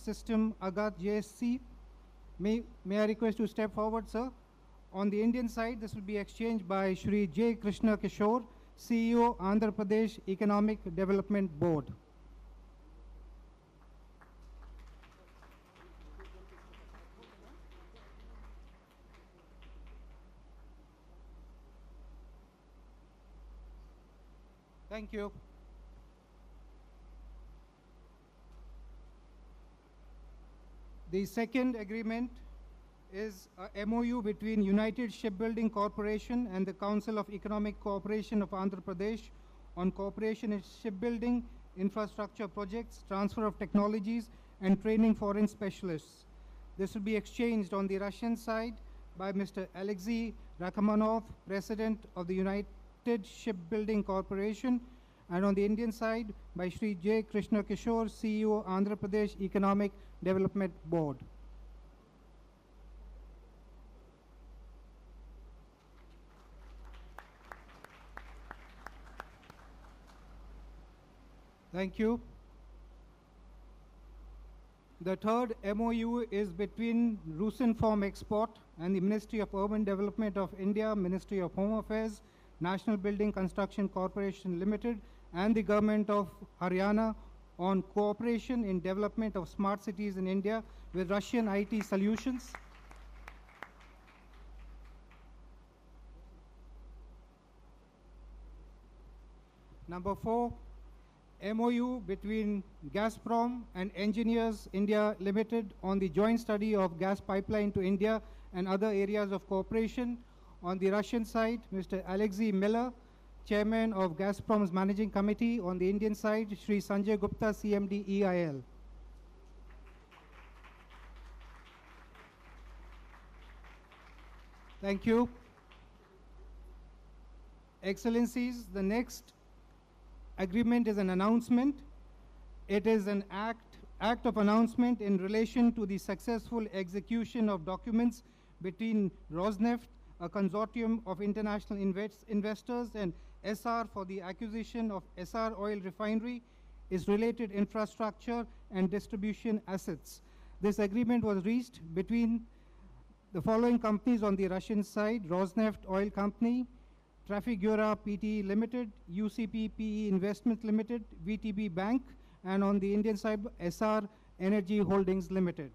System Agat JSC. May I request to step forward, sir? On the Indian side, this will be exchanged by Shri J. Krishna Kishore, CEO, Andhra Pradesh Economic Development Board. Thank you. The second agreement is a MOU between United Shipbuilding Corporation and the Council of Economic Cooperation of Andhra Pradesh on cooperation in shipbuilding, infrastructure projects, transfer of technologies, and training foreign specialists. This will be exchanged on the Russian side by Mr. Alexei Rakamanov, President of the United Shipbuilding Corporation, and on the Indian side by Shri J. Krishna Kishore, CEO, Andhra Pradesh Economic Development Board. Thank you. The third MOU is between Rosenform Export and the Ministry of Urban Development of India, Ministry of Home Affairs, National Building Construction Corporation Limited, and the Government of Haryana on cooperation in development of smart cities in India with Russian IT solutions. Number 4, MOU between Gazprom and Engineers India Limited on the joint study of gas pipeline to India and other areas of cooperation. On the Russian side, Mr. Alexei Miller, Chairman of Gazprom's Managing Committee. On the Indian side, Shri Sanjay Gupta, CMD EIL. Thank you. Excellencies, the next agreement is an announcement. It is an act of announcement in relation to the successful execution of documents between Rosneft, a consortium of international investors, and SR for the acquisition of SR Oil Refinery, its related infrastructure and distribution assets. This agreement was reached between the following companies on the Russian side: Rosneft Oil Company, Trafigura Pte Limited, UCP PE Investment Limited, VTB Bank, and on the Indian side, SR Energy Holdings Limited.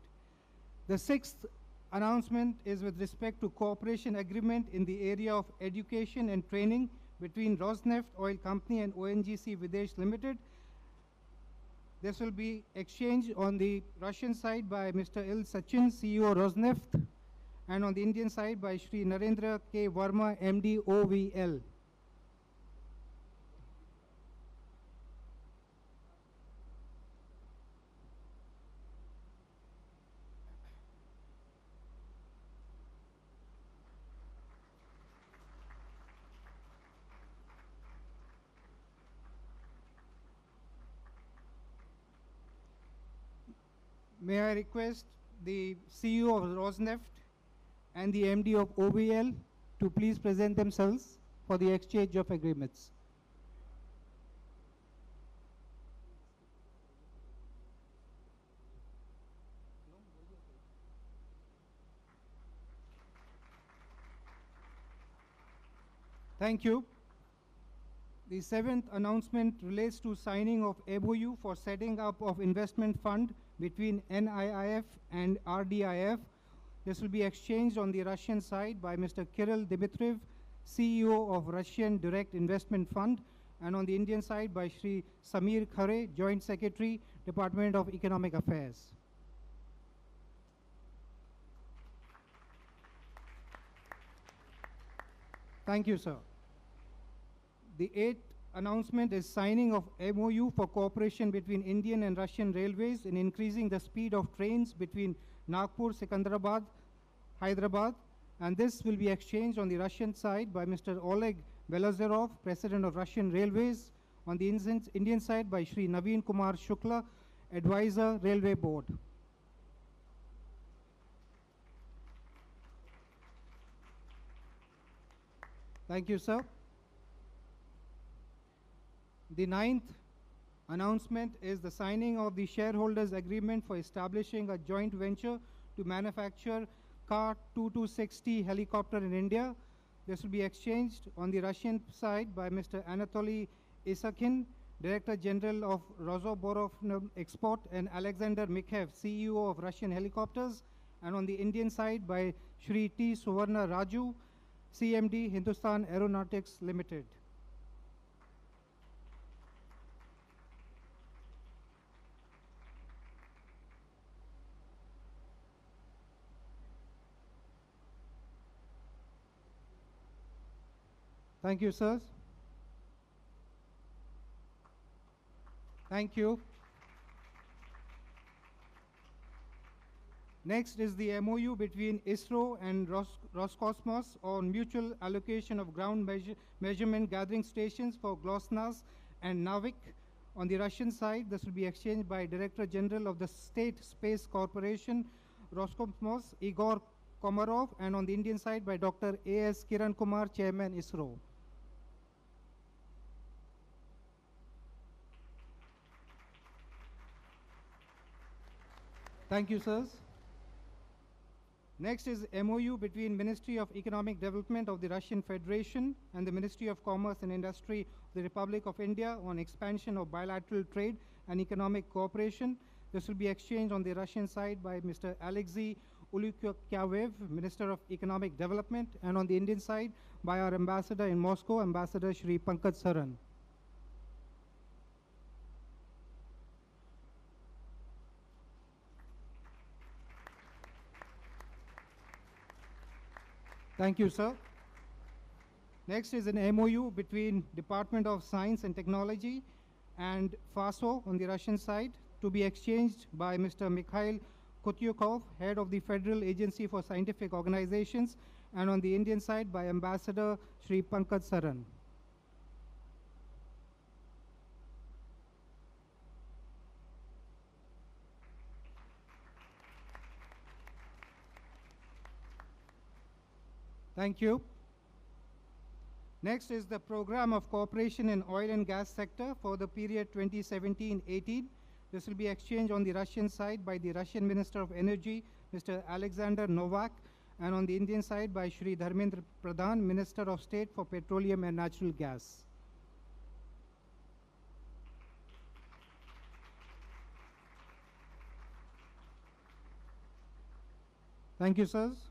The sixth announcement is with respect to cooperation agreement in the area of education and training between Rosneft Oil Company and ONGC Videsh Limited. This will be exchanged on the Russian side by Mr. Il Sachin, CEO Rosneft, and on the Indian side by Shri Narendra K. Verma, MD OVL. May I request the CEO of Rosneft and the MD of OVL to please present themselves for the exchange of agreements. Thank you. The seventh announcement relates to signing of MOU for setting up of investment fund between NIIF and RDIF. This will be exchanged on the Russian side by Mr. Kirill Dmitriev, CEO of Russian Direct Investment Fund, and on the Indian side by Shri Samir Khare, Joint Secretary, Department of Economic Affairs. Thank you, sir. The eighth announcement is signing of MOU for cooperation between Indian and Russian Railways in increasing the speed of trains between Nagpur, Secunderabad, Hyderabad, and this will be exchanged on the Russian side by Mr. Oleg Belozerov, President of Russian Railways, on the Indian side by Shri Naveen Kumar Shukla, Advisor, Railway Board. Thank you, sir. The ninth announcement is the signing of the shareholders agreement for establishing a joint venture to manufacture Ka-2260 helicopter in India. This will be exchanged on the Russian side by Mr. Anatoly Isakhin, Director General of Rosoborov Export, and Alexander Mikhev, CEO of Russian Helicopters, and on the Indian side by Shri T. Suvarna Raju, CMD, Hindustan Aeronautics Limited. Thank you, sirs. Thank you. Next is the MOU between ISRO and Roscosmos on mutual allocation of ground measurement gathering stations for GLONASS and NAVIC. On the Russian side, this will be exchanged by Director General of the State Space Corporation, Roscosmos, Igor Komarov, and on the Indian side by Dr. A.S. Kiran Kumar, Chairman, ISRO. Thank you, sirs. Next is MOU between Ministry of Economic Development of the Russian Federation and the Ministry of Commerce and Industry of the Republic of India on expansion of bilateral trade and economic cooperation. This will be exchanged on the Russian side by Mr. Alexei Ulyukyaev, Minister of Economic Development, and on the Indian side by our ambassador in Moscow, Ambassador Shri Pankaj Saran. Thank you, sir. Next is an MOU between Department of Science and Technology and FASO on the Russian side to be exchanged by Mr. Mikhail Kotyukov, Head of the Federal Agency for Scientific Organizations, and on the Indian side by Ambassador Shri Pankaj Saran. Thank you. Next is the Program of Cooperation in Oil and Gas Sector for the period 2017-18. This will be exchanged on the Russian side by the Russian Minister of Energy, Mr. Alexander Novak, and on the Indian side by Shri Dharmendra Pradhan, Minister of State for Petroleum and Natural Gas. Thank you, sirs.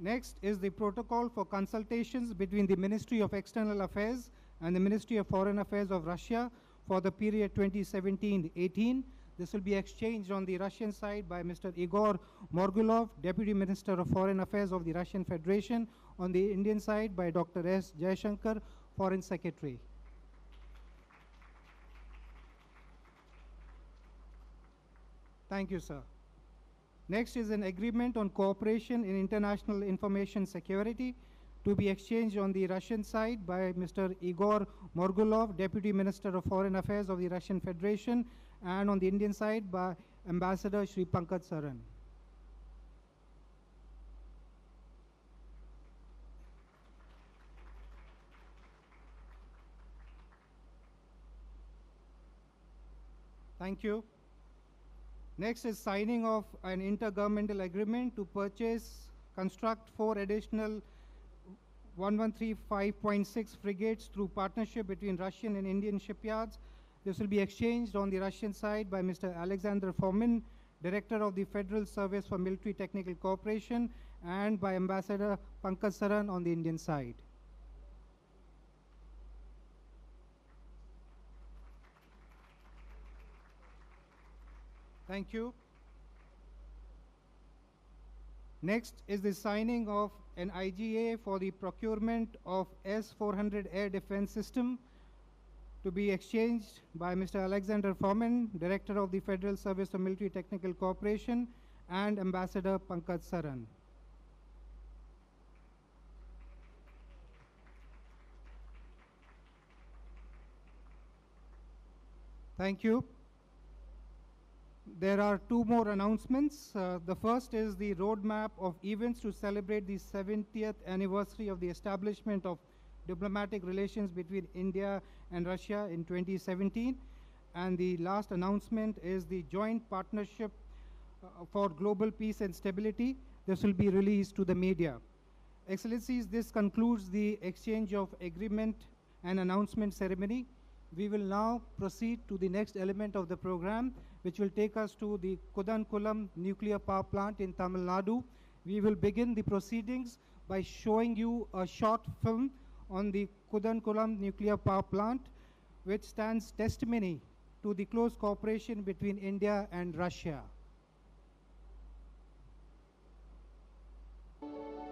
Next is the protocol for consultations between the Ministry of External Affairs and the Ministry of Foreign Affairs of Russia for the period 2017-18. This will be exchanged on the Russian side by Mr. Igor Morgulov, Deputy Minister of Foreign Affairs of the Russian Federation, on the Indian side by Dr. S. Jaishankar, Foreign Secretary. Thank you, sir. Next is an agreement on cooperation in international information security to be exchanged on the Russian side by Mr. Igor Morgulov, Deputy Minister of Foreign Affairs of the Russian Federation, and on the Indian side by Ambassador Shri Pankaj Saran. Thank you. Next is signing of an intergovernmental agreement to construct 4 additional 1135.6 frigates through partnership between Russian and Indian shipyards. This will be exchanged on the Russian side by Mr. Alexander Fomin, Director of the Federal Service for Military Technical Cooperation, and by Ambassador Pankaj Saran on the Indian side. Thank you. Next is the signing of an IGA for the procurement of S-400 air defense system to be exchanged by Mr. Alexander Fomin, Director of the Federal Service for Military Technical Cooperation, and Ambassador Pankaj Saran. Thank you. There are 2 more announcements. The first is the roadmap of events to celebrate the 70th anniversary of the establishment of diplomatic relations between India and Russia in 2017. And the last announcement is the joint partnership for global peace and stability. This will be released to the media. Excellencies, this concludes the exchange of agreement and announcement ceremony. We will now proceed to the next element of the program, which will take us to the Kudankulam nuclear power plant in Tamil Nadu. We will begin the proceedings by showing you a short film on the Kudankulam nuclear power plant, which stands testimony to the close cooperation between India and Russia.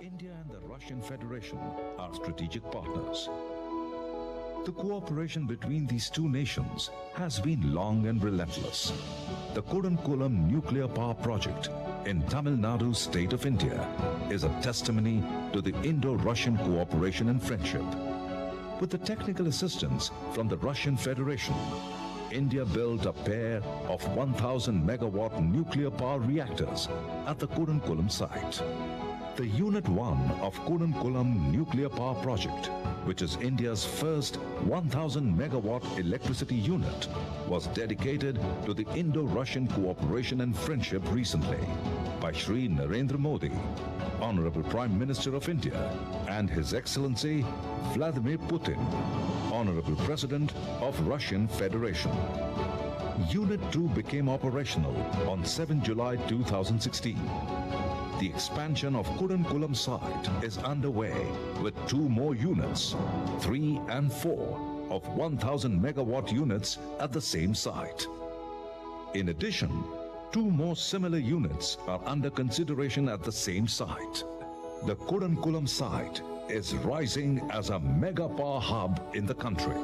India and the Russian Federation are strategic partners. The cooperation between these two nations has been long and relentless. The Kudankulam nuclear power project in Tamil Nadu state of India is a testimony to the Indo-Russian cooperation and friendship. With the technical assistance from the Russian Federation, India built a pair of 1,000 megawatt nuclear power reactors at the Kudankulam site. The Unit 1 of Kudankulam nuclear power project, which is India's first 1,000 megawatt electricity unit, was dedicated to the Indo-Russian cooperation and friendship recently by Shri Narendra Modi, Honorable Prime Minister of India, and His Excellency Vladimir Putin, Honorable President of Russian Federation. Unit 2 became operational on 7 July 2016. The expansion of Kudankulam site is underway with 2 more units, 3 and 4 of 1,000 megawatt units at the same site. In addition, 2 more similar units are under consideration at the same site. The Kudankulam site is rising as a mega power hub in the country.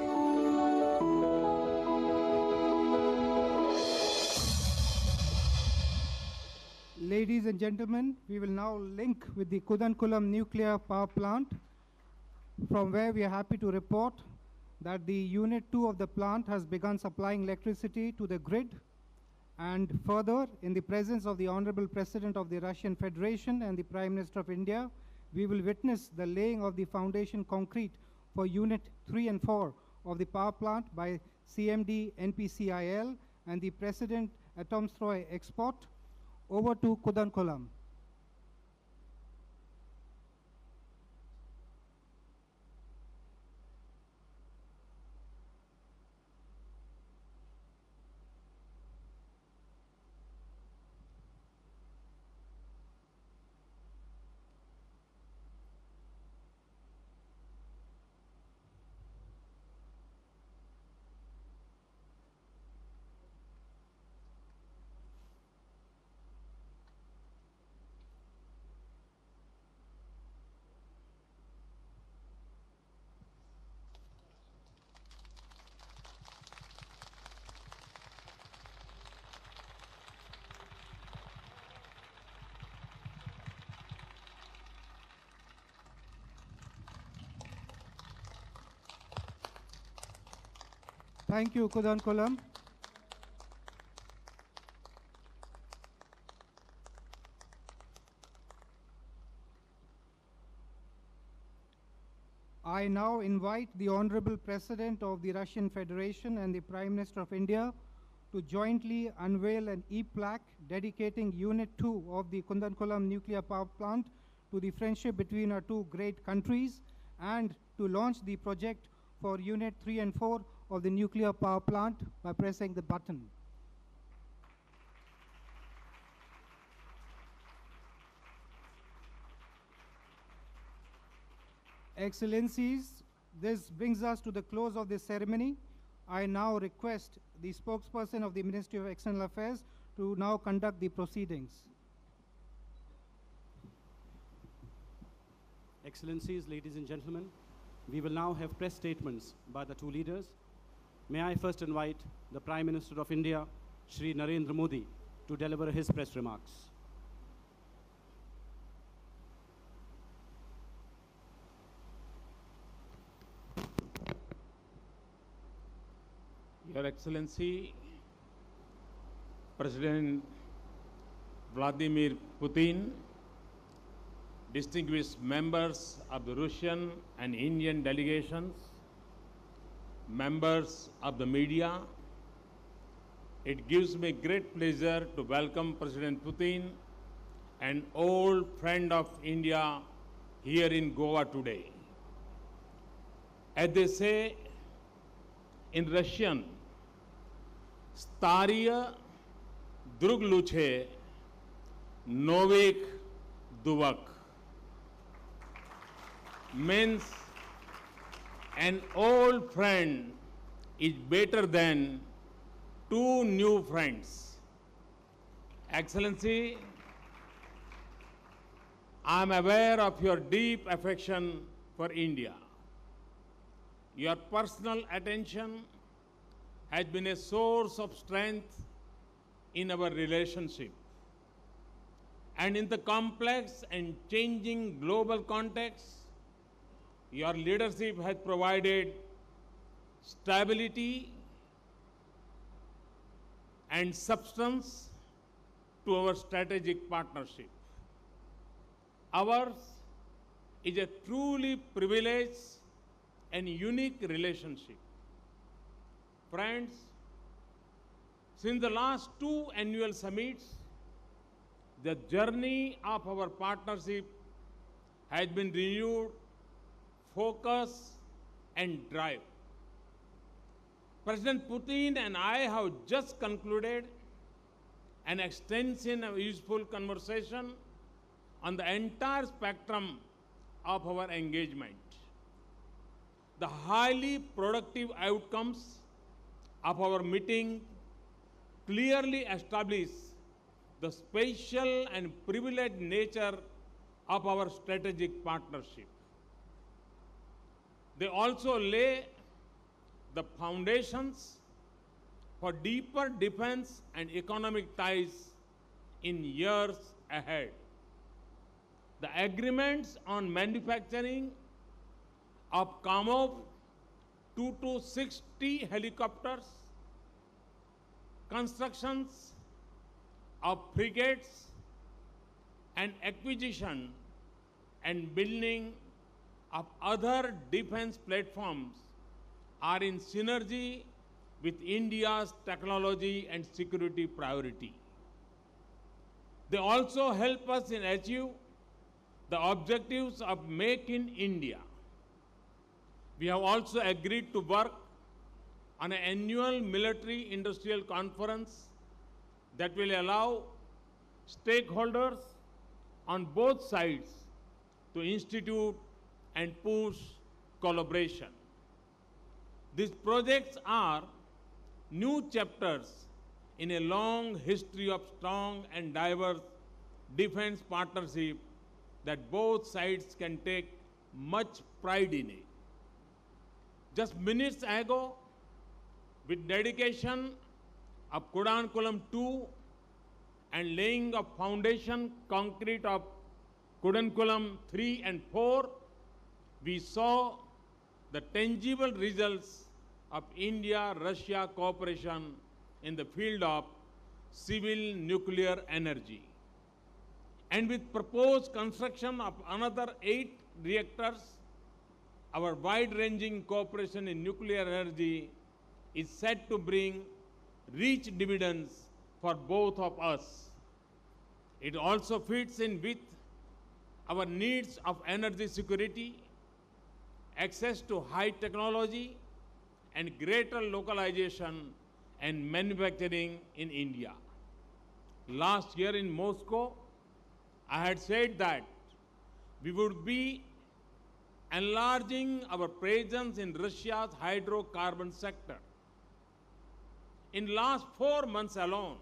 Ladies and gentlemen, we will now link with the Kudankulam nuclear power plant, from where we are happy to report that the Unit 2 of the plant has begun supplying electricity to the grid. And further, in the presence of the Honorable President of the Russian Federation and the Prime Minister of India, we will witness the laying of the foundation concrete for Unit 3 and 4 of the power plant by CMD NPCIL and the President Atomstroy Export. Over to Kudankulam. Thank you, Kudankulam. I now invite the Honorable President of the Russian Federation and the Prime Minister of India to jointly unveil an e-plaque dedicating Unit 2 of the Kudankulam nuclear power plant to the friendship between our 2 great countries, and to launch the project for Unit 3 and 4 of the nuclear power plant by pressing the button. Excellencies, this brings us to the close of this ceremony. I now request the spokesperson of the Ministry of External Affairs to now conduct the proceedings. Excellencies, ladies and gentlemen, we will now have press statements by the 2 leaders. May I first invite the Prime Minister of India, Shri Narendra Modi, to deliver his press remarks. Your Excellency, President Vladimir Putin, distinguished members of the Russian and Indian delegations, members of the media, It gives me great pleasure to welcome President Putin, an old friend of India, here in Goa today. As they say in Russian, Stariya drug luche, novik duvak, means an old friend is better than two new friends. Excellency, I am aware of your deep affection for India. Your personal attention has been a source of strength in our relationship. And in the complex and changing global context, your leadership has provided stability and substance to our strategic partnership. Ours is a truly privileged and unique relationship. Friends, since the last two annual summits, the journey of our partnership has been renewed, focus, and drive. President Putin and I have just concluded an extensive and useful conversation on the entire spectrum of our engagement. The highly productive outcomes of our meeting clearly establish the special and privileged nature of our strategic partnership. They also lay the foundations for deeper defense and economic ties in years ahead. The agreements on manufacturing of Kamov 2-60 helicopters, constructions of frigates, and acquisition and building of other defense platforms are in synergy with India's technology and security priority. They also help us in achieve the objectives of Make in India. We have also agreed to work on an annual military industrial conference that will allow stakeholders on both sides to institute and push collaboration. These projects are new chapters in a long history of strong and diverse defense partnership that both sides can take much pride in it. Just minutes ago, with dedication of Kudankulam 2 and laying of foundation concrete of Kudankulam 3 and 4, we saw the tangible results of India-Russia cooperation in the field of civil nuclear energy. And with proposed construction of another 8 reactors, our wide-ranging cooperation in nuclear energy is set to bring rich dividends for both of us. It also fits in with our needs of energy security, access to high technology, and greater localization and manufacturing in India. Last year in Moscow, I had said that we would be enlarging our presence in Russia's hydrocarbon sector. In the last 4 months alone,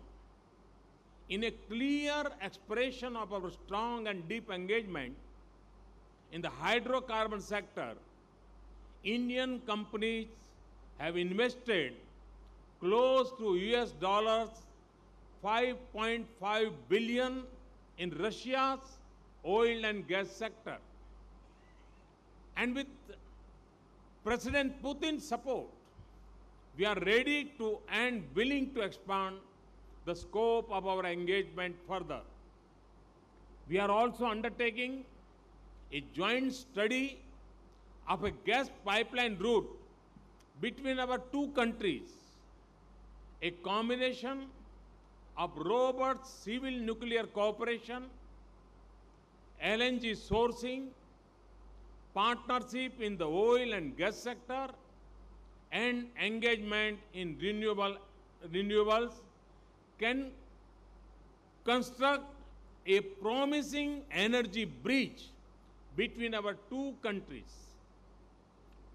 in a clear expression of our strong and deep engagement in the hydrocarbon sector, Indian companies have invested close to US dollars 5.5 billion in Russia's oil and gas sector. And with President Putin's support, we are ready to and willing to expand the scope of our engagement further. We are also undertaking a joint study of a gas pipeline route between our two countries. a combination of robust civil nuclear cooperation, LNG sourcing, partnership in the oil and gas sector, and engagement in renewables can construct a promising energy bridge between our two countries.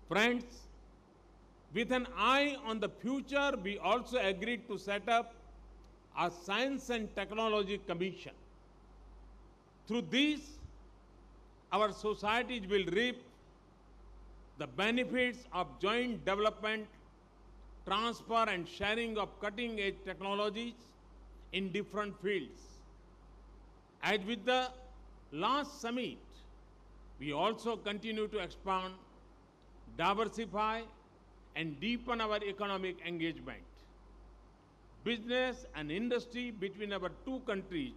Friends, with an eye on the future, we also agreed to set up a Science and Technology Commission. Through this, our societies will reap the benefits of joint development, transfer and sharing of cutting-edge technologies in different fields. As with the last summit, we also continue to expand, diversify, and deepen our economic engagement. Business and industry between our two countries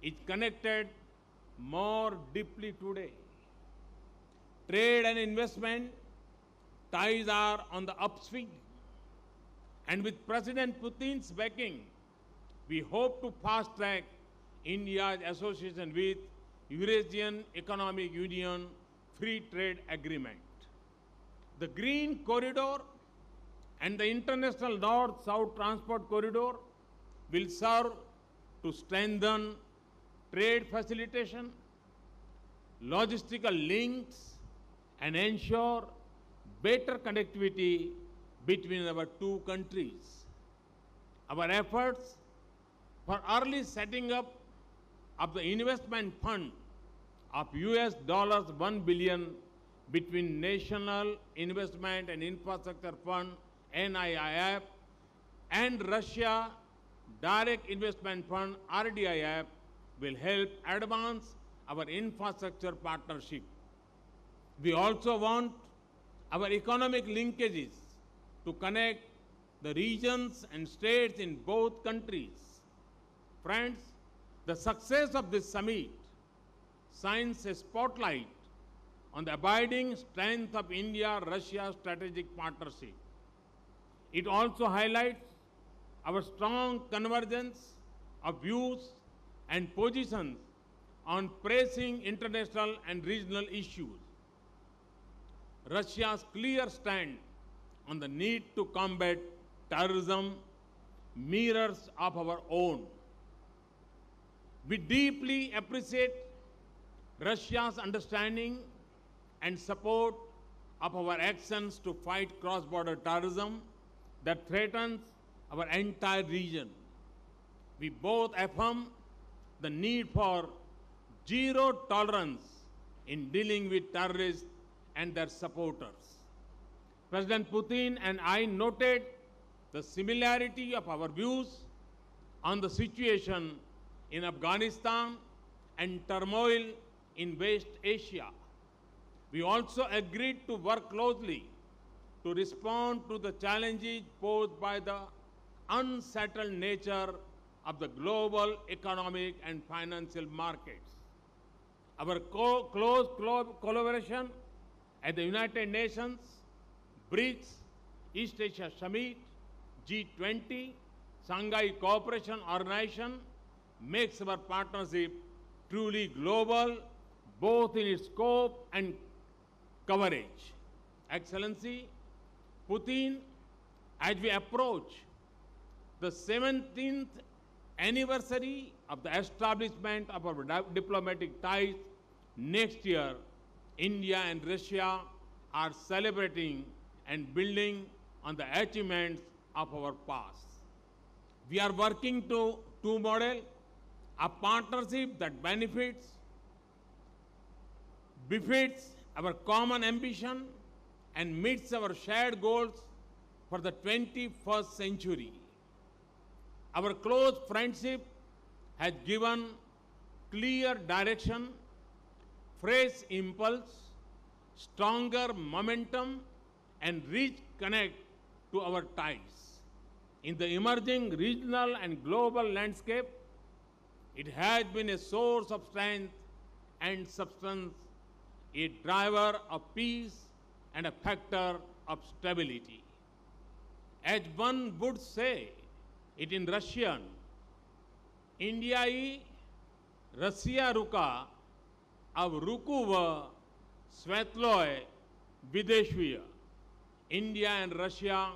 is connected more deeply today. Trade and investment ties are on the upswing. And with President Putin's backing, we hope to fast-track India's association with Eurasian Economic Union Free Trade Agreement. The Green Corridor and the International North-South Transport Corridor will serve to strengthen trade facilitation, logistical links, and ensure better connectivity between our two countries. Our efforts for early setting up of the investment fund of $1 billion between National Investment and Infrastructure Fund NIIF and Russia Direct Investment Fund RDIF will help advance our infrastructure partnership. We also want our economic linkages to connect the regions and states in both countries. Friends, the success of this summit shines a spotlight on the abiding strength of India-Russia strategic partnership. It also highlights our strong convergence of views and positions on pressing international and regional issues. Russia's clear stand on the need to combat terrorism mirrors of our own. We deeply appreciate Russia's understanding and support of our actions to fight cross-border terrorism that threatens our entire region. We both affirm the need for zero tolerance in dealing with terrorists and their supporters. President Putin and I noted the similarity of our views on the situation in Afghanistan and turmoil in West Asia. We also agreed to work closely to respond to the challenges posed by the unsettled nature of the global economic and financial markets. Our close collaboration at the United Nations, BRICS, East Asia Summit, G20, Shanghai Cooperation Organization makes our partnership truly global, both in its scope and coverage. Excellency, Putin, as we approach the 17th anniversary of the establishment of our diplomatic ties next year, India and Russia are celebrating and building on the achievements of our past. We are working to model a partnership that befits our common ambition and meets our shared goals for the 21st century. Our close friendship has given clear direction, fresh impulse, stronger momentum, and rich connect to our ties. In the emerging regional and global landscape, it has been a source of strength and substance, a driver of peace and a factor of stability. as one would say it in Russian, India ही रसिया रुका अब रुकू व Svetloy Videshviya. India and Russia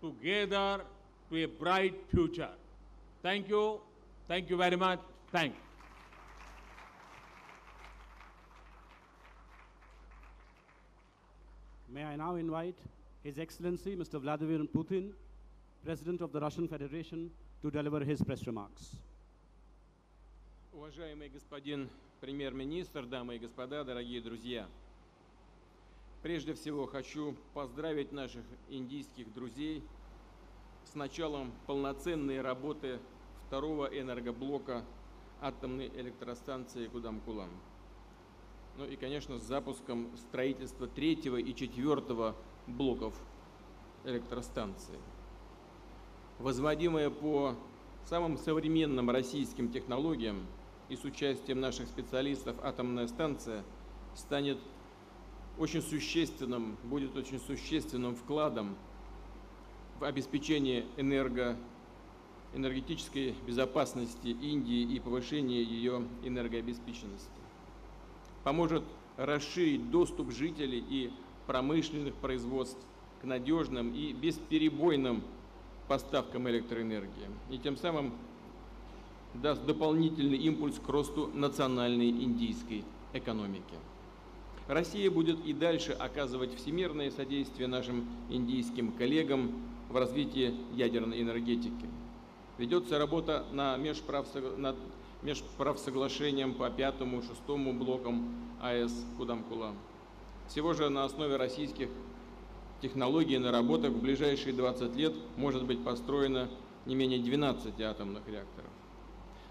together to a bright future. Thank you. Thank you very much. Thank you. May I now invite His Excellency Mr. Vladimir Putin, President of the Russian Federation, to deliver his press remarks. Уважаемый господин премьер-министр, дамы и господа, дорогие друзья! Прежде всего хочу поздравить наших индийских друзей с началом полноценной работы второго энергоблока атомной электростанции Кудам-Кулам. Ну и, конечно, с запуском строительства третьего и четвертого блоков электростанции. Возводимая по самым современным российским технологиям и с участием наших специалистов атомная станция станет очень существенным, будет очень существенным вкладом в обеспечение энергетической безопасности Индии и повышение ее энергообеспеченности. Поможет расширить доступ жителей и промышленных производств к надежным и бесперебойным поставкам электроэнергии и тем самым даст дополнительный импульс к росту национальной индийской экономики. Россия будет и дальше оказывать всемирное содействие нашим индийским коллегам в развитии ядерной энергетики. Ведется работа над межправсоглашением по 5-му и 6-му блокам АЭС Кудам-Кулам. Всего же на основе российских технологий и наработок в ближайшие 20 лет может быть построено не менее 12 атомных реакторов.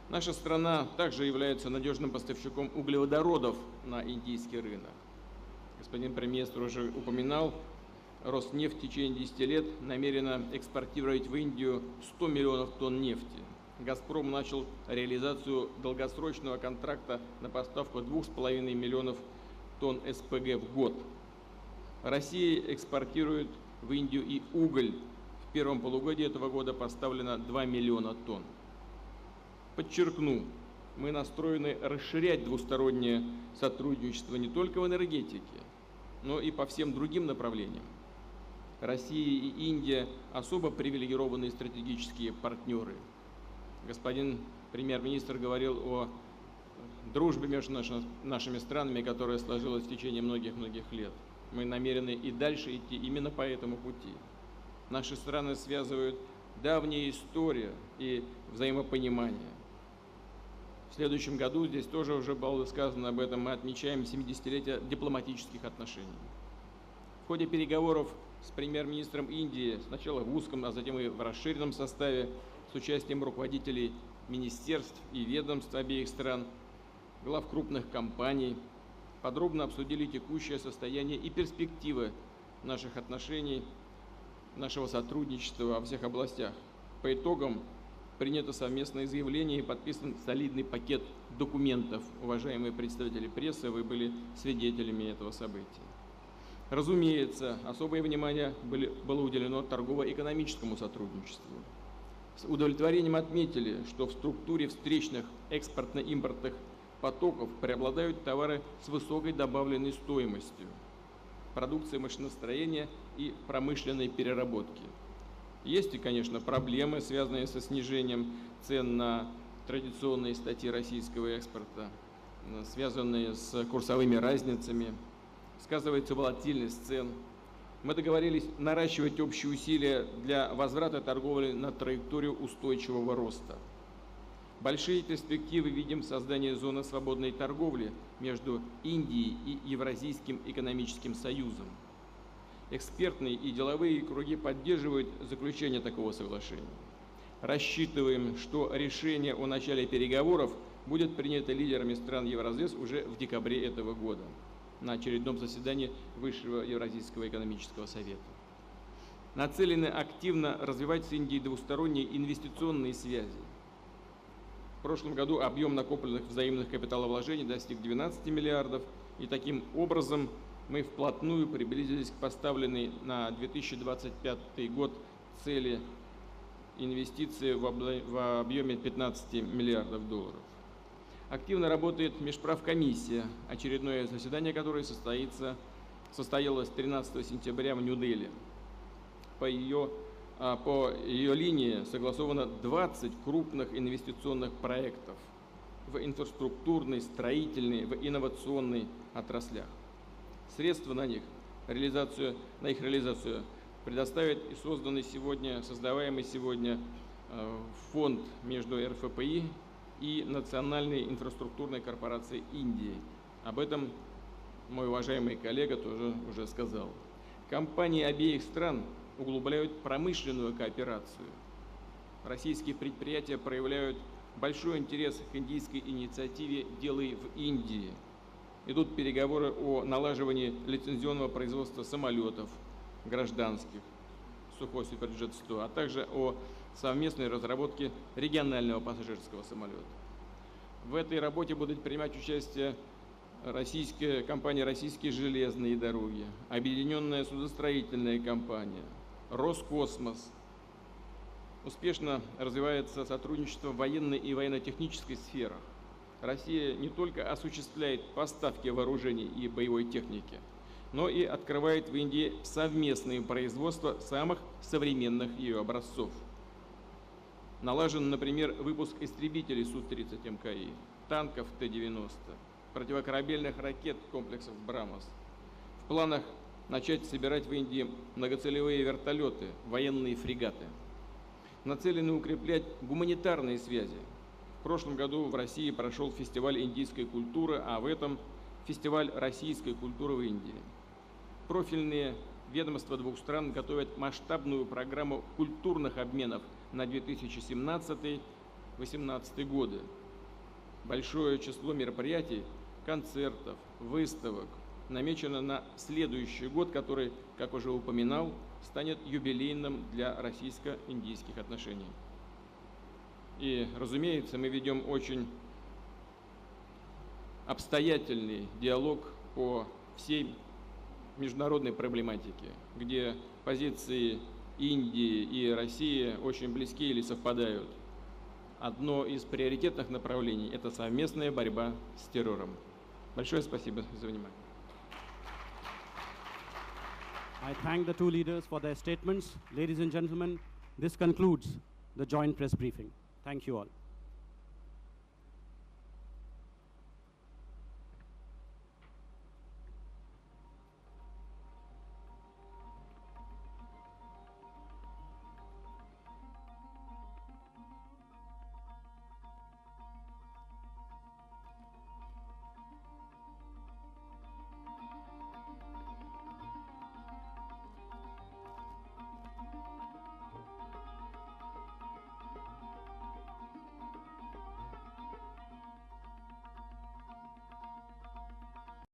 Наша страна также является надежным поставщиком углеводородов на индийский рынок. Господин премьер-министр уже упоминал, Роснефть в течение 10 лет намерена экспортировать в Индию 100 миллионов тонн нефти. «Газпром» начал реализацию долгосрочного контракта на поставку 2,5 миллионов тонн СПГ в год. Россия экспортирует в Индию и уголь. В первом полугодии этого года поставлено 2 миллиона тонн. Подчеркну, мы настроены расширять двустороннее сотрудничество не только в энергетике, но и по всем другим направлениям. Россия и Индия особо привилегированные стратегические партнеры. Господин премьер-министр говорил о дружбе между нашими странами, которая сложилась в течение многих-многих лет. Мы намерены и дальше идти именно по этому пути. Наши страны связывают давняя история и взаимопонимание. В следующем году, здесь тоже уже было сказано об этом, мы отмечаем 70-летие дипломатических отношений. В ходе переговоров с премьер-министром Индии, сначала в узком, а затем и в расширенном составе, с участием руководителей министерств и ведомств обеих стран, глав крупных компаний, подробно обсудили текущее состояние и перспективы наших отношений, нашего сотрудничества во всех областях. По итогам принято совместное заявление и подписан солидный пакет документов. Уважаемые представители прессы, вы были свидетелями этого события. Разумеется, особое внимание было уделено торгово-экономическому сотрудничеству. С удовлетворением отметили, что в структуре встречных экспортно-импортных потоков преобладают товары с высокой добавленной стоимостью, продукция машиностроения и промышленной переработки. Есть и, конечно, проблемы, связанные со снижением цен на традиционные статьи российского экспорта, связанные с курсовыми разницами, сказывается волатильность цен. Мы договорились наращивать общие усилия для возврата торговли на траекторию устойчивого роста. Большие перспективы видим в создании зоны свободной торговли между Индией и Евразийским экономическим союзом. Экспертные и деловые круги поддерживают заключение такого соглашения. Рассчитываем, что решение о начале переговоров будет принято лидерами стран Евразес уже в декабре этого года на очередном заседании Высшего Евразийского экономического совета. Нацелены активно развивать с Индией двусторонние инвестиционные связи. В прошлом году объем накопленных взаимных капиталовложений достиг 12 миллиардов, и таким образом мы вплотную приблизились к поставленной на 2025 год цели инвестиции в объеме 15 миллиардов долларов. Активно работает межправкомиссия, очередное заседание которой состоялось 13 сентября в Нью-Дели. По ее линии согласовано 20 крупных инвестиционных проектов в инфраструктурной, строительной, в инновационной отраслях. Средства на их реализацию предоставит и создаваемый сегодня фонд между РФПИ и Национальной инфраструктурной корпорацией Индии. Об этом мой уважаемый коллега тоже уже сказал. Компании обеих стран углубляют промышленную кооперацию. Российские предприятия проявляют большой интерес к индийской инициативе «Делай в Индии». Идут переговоры о налаживании лицензионного производства самолетов гражданских Сухой Суперджет-100, а также о совместной разработке регионального пассажирского самолета. В этой работе будут принимать участие компания «Российские железные дороги», Объединенная судостроительная компания, Роскосмос. Успешно развивается сотрудничество в военной и военно-технической сферах. Россия не только осуществляет поставки вооружений и боевой техники, но и открывает в Индии совместное производство самых современных ее образцов. Налажен, например, выпуск истребителей Су-30 МКИ, танков Т-90, противокорабельных ракет комплексов «Брамос». В планах начать собирать в Индии многоцелевые вертолеты, военные фрегаты. Нацелены укреплять гуманитарные связи. В прошлом году в России прошел фестиваль индийской культуры, а в этом фестиваль российской культуры в Индии. Профильные ведомства двух стран готовят масштабную программу культурных обменов на 2017-2018 годы. Большое число мероприятий, концертов, выставок намечено на следующий год, который, как уже упоминал, станет юбилейным для российско-индийских отношений. И, разумеется, мы ведем очень обстоятельный диалог по всей международной проблематике, где позиции Индии и России очень близки или совпадают. Одно из приоритетных направлений – это совместная борьба с террором. Большое спасибо за внимание. I thank the two leaders for their statements. Ladies and gentlemen, this concludes the joint press briefing. Thank you all.